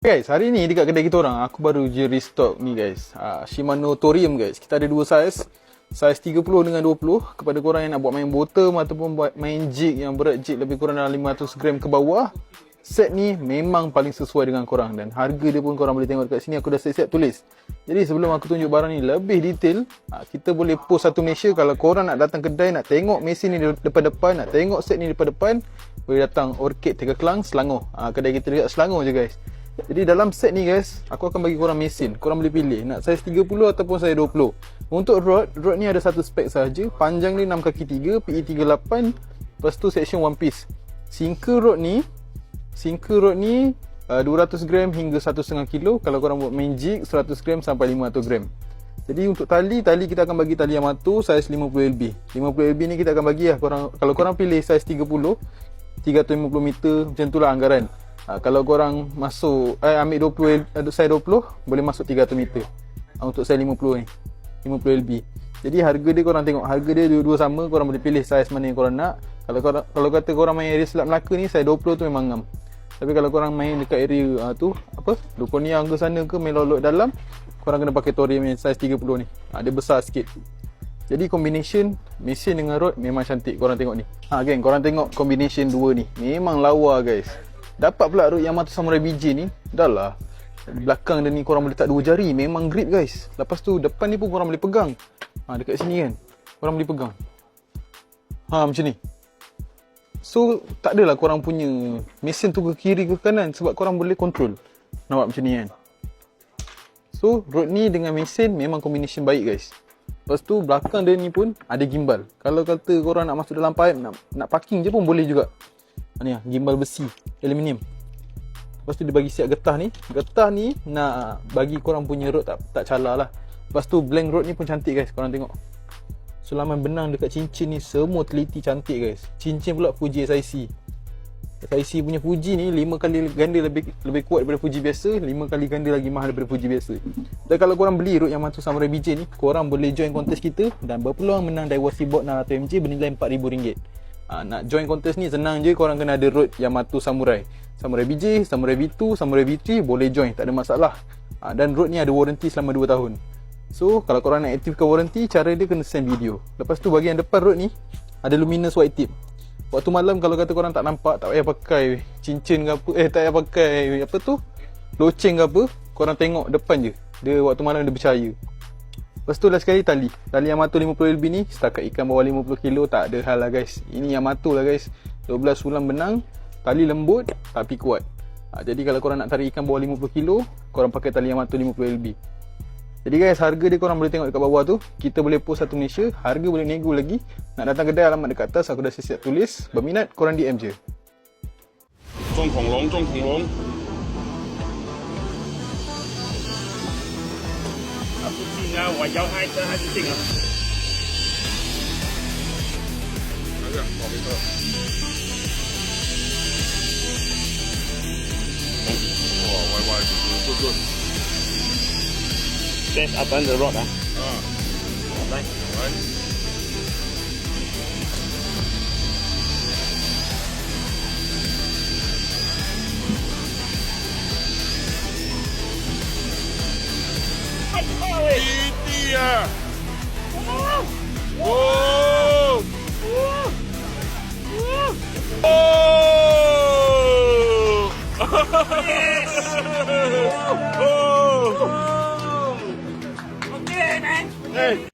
Guys, hari ni dekat kedai kita orang, aku baru je restock ni guys, Shimano Torium guys. Kita ada dua saiz 30 dengan 20. Kepada korang yang nak buat main bottom ataupun buat main jig yang berat jig lebih kurang dalam 500 gram ke bawah, set ni memang paling sesuai dengan korang. Dan harga dia pun korang boleh tengok dekat sini, aku dah siap-siap tulis. Jadi sebelum aku tunjuk barang ni lebih detail, kita boleh post satu Malaysia. Kalau korang nak datang kedai, nak tengok mesin ni depan-depan, nak tengok set ni depan-depan, boleh datang Orchid Tegaklang, Selangor. Kedai kita dekat Selangor je guys. Jadi dalam set ni guys, aku akan bagi korang mesin. Korang boleh pilih nak saiz 30 ataupun saiz 20. Untuk rod ni ada satu spek sahaja. Panjang dia 6 kaki 3, PE 38. Lepas tu section one piece. Sinker rod ni 200 gram hingga 1,5 kilo. Kalau korang buat main jig 100 gram sampai 500 gram. Jadi untuk tali kita akan bagi tali Yamato saiz 50 lb. 50 lb ni kita akan bagi lah korang. Kalau korang pilih saiz 30, 350 meter, macam tu lah anggaran. Kalau korang masuk ambil 20 saiz 20, boleh masuk 300 meter. Untuk saiz 50 ni, 50 lb. Jadi harga dia korang tengok, harga dia dua-dua sama. Korang boleh pilih saiz mana yang korang nak. Kalau kata korang main area Selat Melaka ni, saiz 20 tu memang ngam. Tapi kalau korang main dekat area Lukoniang ke sana ke, main lolok dalam, korang kena pakai Torium yang saiz 30 ni. Dia besar sikit. Jadi combination mesin dengan rod memang cantik. Korang tengok ni. Geng, korang tengok combination dua ni, memang lawa guys. Dapat pula rod Yamato Samurai BJ ni. Dah lah, belakang dia ni korang boleh letak dua jari. Memang grip guys. Lepas tu depan ni pun korang boleh pegang. Dekat sini kan, korang boleh pegang. Macam ni. So tak adalah korang punya mesin tu ke kiri ke kanan, sebab korang boleh control. Nampak macam ni kan. So rod ni dengan mesin memang combination baik guys. Lepas tu belakang dia ni pun ada gimbal. Kalau kata korang nak masuk dalam pipe, nak parking je pun boleh juga. Ni lah, gimbal besi, aluminium. Lepas tu dia bagi siap getah ni. Getah ni nak bagi korang punya rod tak calar lah. Lepas tu blank rod ni pun cantik guys, korang tengok. Sulaman benang dekat cincin ni semua teliti cantik guys. Cincin pula Fuji SIC. SIC punya Fuji ni 5 kali ganda lebih kuat daripada Fuji biasa, 5 kali ganda lagi mahal daripada Fuji biasa. Dan kalau korang beli rod Yamato Samurai BJ ni, korang boleh join kontes kita dan berpeluang menang Daiwa Seaboard 600 mg bernilai RM4,000. Nak join kontes ni senang je, korang kena ada rod Yamato Samurai BJ, Samurai V2, Samurai V3, boleh join, tak ada masalah. Dan rod ni ada warranty selama 2 tahun. So kalau korang nak aktifkan warranty, cara dia kena send video. Lepas tu bahagian depan rod ni ada luminous white tip. Waktu malam kalau kata korang tak nampak, tak payah pakai cincin ke apa, tak payah pakai loceng ke apa, korang tengok depan je. Dia waktu malam dia bercahaya. Lepas tu last sekali tali Yamato 50 lb ni, setakat ikan bawah 50 kilo tak ada hal lah guys. Ini Yamato lah guys, 12 sulam benang, tali lembut tapi kuat. Jadi kalau korang nak tarik ikan bawah 50 kilo, korang pakai tali Yamato 50 lb. Jadi guys, harga dia korang boleh tengok dekat bawah tu. Kita boleh post satu Malaysia, harga boleh nego lagi. Nak datang kedai, alamat dekat atas, aku dah siap tulis. Berminat korang DM je. 中恐龙，中恐龙。不进啊，我摇开车还是进啊。来这，保卫车。哇，歪歪，good good。Stand up on the road 啊。来，来。弟弟啊！哦！哦！哦！ Okay, man. Hey.